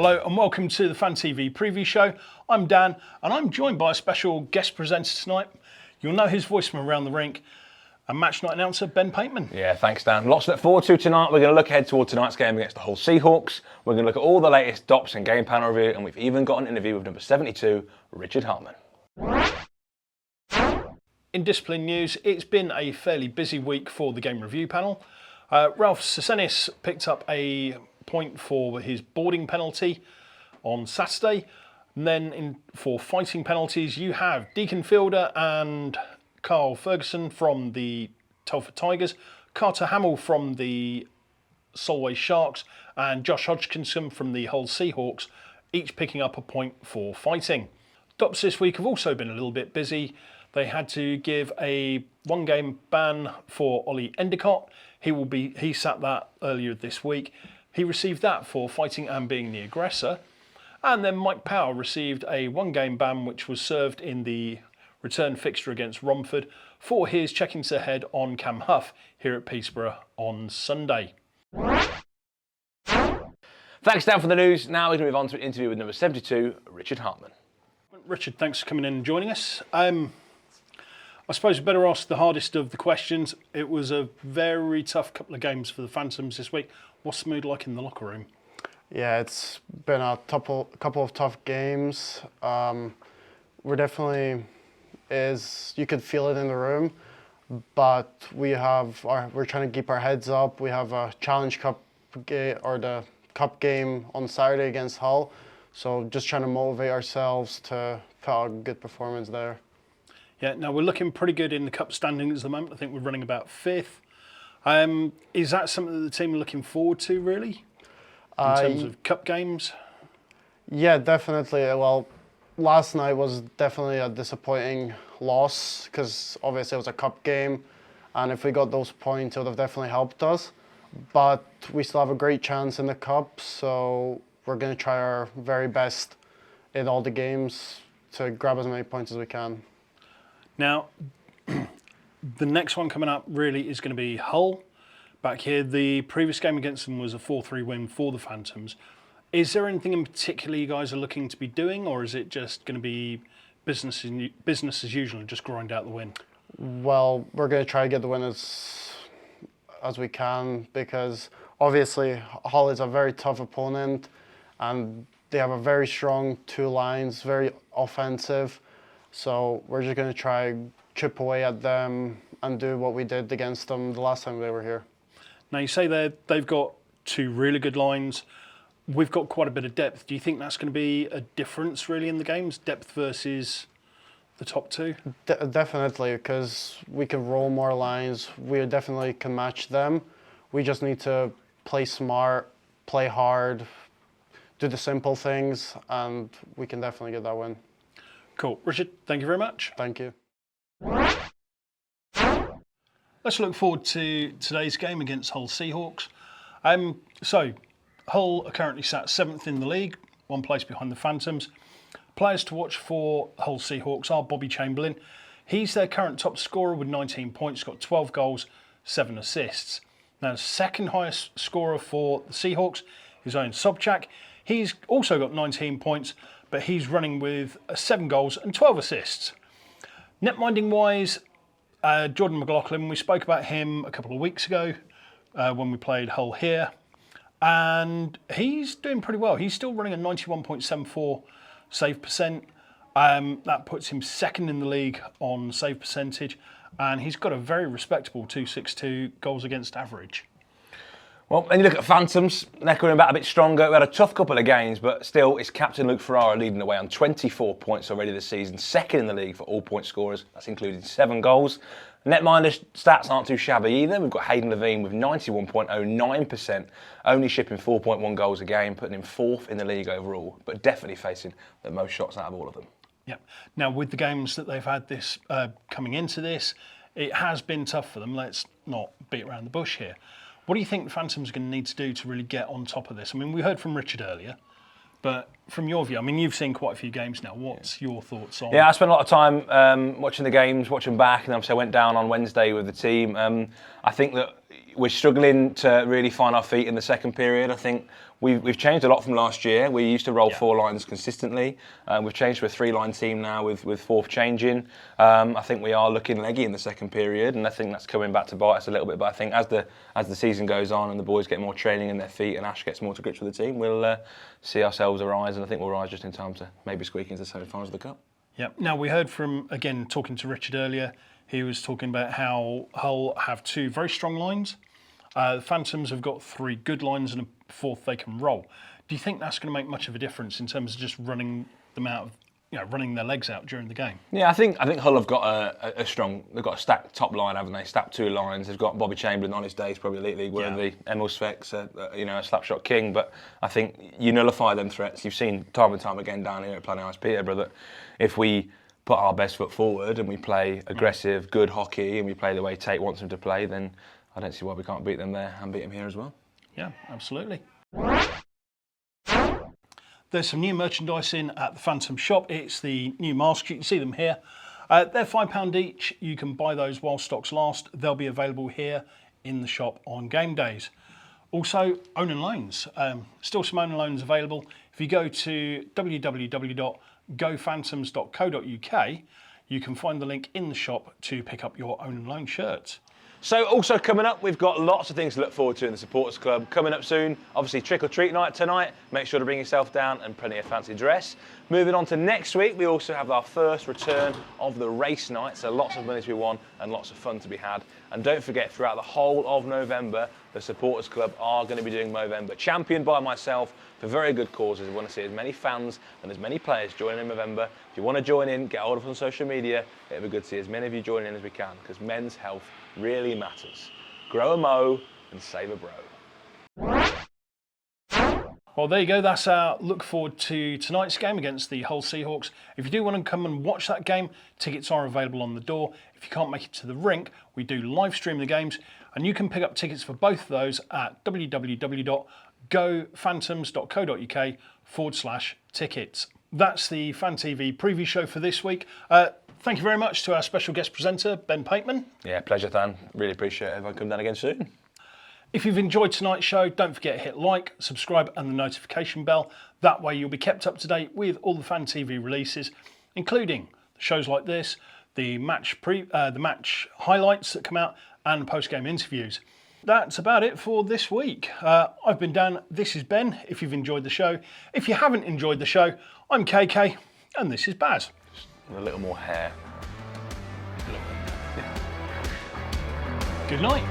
Hello and welcome to the Fan TV preview show. I'm Dan and I'm joined by a special guest presenter tonight. You'll know his voice from around the rink, and match night announcer Ben Pateman. Yeah, thanks Dan. Lots to look forward to tonight. We're going to look ahead toward tonight's game against the Hull Seahawks. We're going to look at all the latest DOPS and game panel review, and we've even got an interview with number 72, Richard Hartmann. In discipline news, it's been a fairly busy week for the game review panel. Ralph Sesenis picked up a point for his boarding penalty on Saturday. And then for fighting penalties, you have Deacon Fielder and Carl Ferguson from the Telford Tigers, Carter Hamill from the Solway Sharks, and Josh Hodgkinson from the Hull Seahawks, each picking up a point for fighting. DOPS this week have also been a little bit busy. They had to give a one-game ban for Ollie Endicott. He sat that earlier this week. He received that for fighting and being the aggressor. And then Mike Power received a one-game ban, which was served in the return fixture against Romford for his checkings ahead on Cam Huff here at Peterborough on Sunday. Thanks Dan for the news. Now we're going to move on to an interview with number 72, Richard Hartmann. Richard, thanks for coming in and joining us. I suppose we better ask the hardest of the questions. It was a very tough couple of games for the Phantoms this week. What's the mood like in the locker room? Yeah, it's been a couple of tough games. We're definitely you could feel it in the room, but we're trying to keep our heads up. We have a Challenge Cup the Cup game on Saturday against Hull, so just trying to motivate ourselves to put out a good performance there. Yeah, now we're looking pretty good in the Cup standings at the moment. I think we're running about 5th. Is that something that the team are looking forward to, really, in terms of Cup games? Yeah, definitely. Well, last night was definitely a disappointing loss because obviously it was a Cup game, and if we got those points, it would have definitely helped us. But we still have a great chance in the Cup, so we're going to try our very best in all the games to grab as many points as we can. Now, the next one coming up really is going to be Hull. Back here, the previous game against them was a 4-3 win for the Phantoms. Is there anything in particular you guys are looking to be doing, or is it just going to be business as usual and just grind out the win? Well, we're going to try to get the win as we can, because obviously Hull is a very tough opponent and they have a very strong two lines, very offensive. So we're just going to try chip away at them and do what we did against them the last time they were here. Now you say they've got two really good lines. We've got quite a bit of depth. Do you think that's going to be a difference really in the games, depth versus the top two? Definitely, because we can roll more lines. We definitely can match them. We just need to play smart, play hard, do the simple things, and we can definitely get that win. Cool. Richard, thank you very much. Thank you. Let's look forward to today's game against Hull Seahawks. So, Hull are currently sat 7th in the league, one place behind the Phantoms. Players to watch for Hull Seahawks are Bobby Chamberlain. He's their current top scorer with 19 points, got 12 goals, 7 assists. Now, the second highest scorer for the Seahawks is Owen Sobchak. He's also got 19 points, but he's running with 7 goals and 12 assists. Netminding wise, Jordan McLaughlin, we spoke about him a couple of weeks ago when we played Hull here, and he's doing pretty well. He's still running a 91.74 save percent. That puts him 2nd in the league on save percentage, and he's got a very respectable 2.62 goals against average. Well, when you look at Phantoms, they're coming back a bit stronger. We had a tough couple of games, but still, it's captain Luke Ferrara leading the way on 24 points already this season, 2nd in the league for all point scorers. That's including 7 goals. Netminder stats aren't too shabby either. We've got Hayden Levine with 91.09%, only shipping 4.1 goals a game, putting him 4th in the league overall, but definitely facing the most shots out of all of them. Yeah. Now, with the games that they've had this coming into this, it has been tough for them. Let's not beat around the bush here. What do you think the Phantoms are going to need to do to really get on top of this? I mean, we heard from Richard earlier, but from your view, I mean, you've seen quite a few games now. What's your thoughts on? Yeah, I spent a lot of time watching the games, watching back, and obviously I went down on Wednesday with the team. I think that we're struggling to really find our feet in the second period. I think we've changed a lot from last year. We used to roll 4 lines consistently. We've changed to a 3-line team now with fourth changing. I think we are looking leggy in the second period, and I think that's coming back to bite us a little bit. But I think as the season goes on and the boys get more training in their feet and Ash gets more to grips with the team, we'll see ourselves arise, and I think we'll rise just in time to maybe squeak into the semi-finals of the Cup. Yeah. Now, we heard from, again, talking to Richard earlier, he was talking about how Hull have 2 very strong lines. The Phantoms have got 3 good lines and a 4th they can roll. Do you think that's going to make much of a difference in terms of just running them out of, running their legs out during the game? Yeah, I think Hull have got a strong. They've got a stacked top line, haven't they? Stacked 2 lines. They've got Bobby Chamberlain on his day. He's probably Elite League worthy. Emil Svek's, a slapshot king. But I think you nullify them threats. You've seen time and time again down here at Planet Ice Peterborough that if we put our best foot forward and we play aggressive, good hockey, and we play the way Tate wants them to play, then I don't see why we can't beat them there and beat them here as well. Yeah, absolutely. There's some new merchandise in at the Phantom shop. It's the new masks. You can see them here. They're £5 each. You can buy those while stocks last. They'll be available here in the shop on game days. Also, own and loans. Still some own and loans available. If you go to www.gophantoms.co.uk, you can find the link in the shop to pick up your own and loan shirts. So also coming up, we've got lots of things to look forward to in the Supporters Club. Coming up soon, obviously Trick or Treat night tonight. Make sure to bring yourself down and plenty of fancy dress. Moving on to next week, we also have our first return of the race night. So lots of money to be won and lots of fun to be had. And don't forget, throughout the whole of November, the Supporters Club are going to be doing Movember, championed by myself for very good causes. We want to see as many fans and as many players join in Movember. If you want to join in, get hold of us on social media. It'll be good to see as many of you join in as we can, because men's health really matters. Grow a mo and save a bro. Well, there you go. That's our look forward to tonight's game against the Hull Seahawks. If you do want to come and watch that game, tickets are available on the door. If you can't make it to the rink, we do live stream the games, and you can pick up tickets for both of those at www.gophantoms.co.uk/tickets. That's the Fan TV preview show for this week. Thank you very much to our special guest presenter, Ben Pateman. Yeah, pleasure, Dan. Really appreciate it. Everyone come down again soon. If you've enjoyed tonight's show, don't forget to hit like, subscribe and the notification bell. That way you'll be kept up to date with all the Fan TV releases, including shows like this, the match highlights that come out, and post-game interviews. That's about it for this week. I've been Dan, this is Ben, if you've enjoyed the show. If you haven't enjoyed the show, I'm KK, and this is Baz. A little more hair. Good night.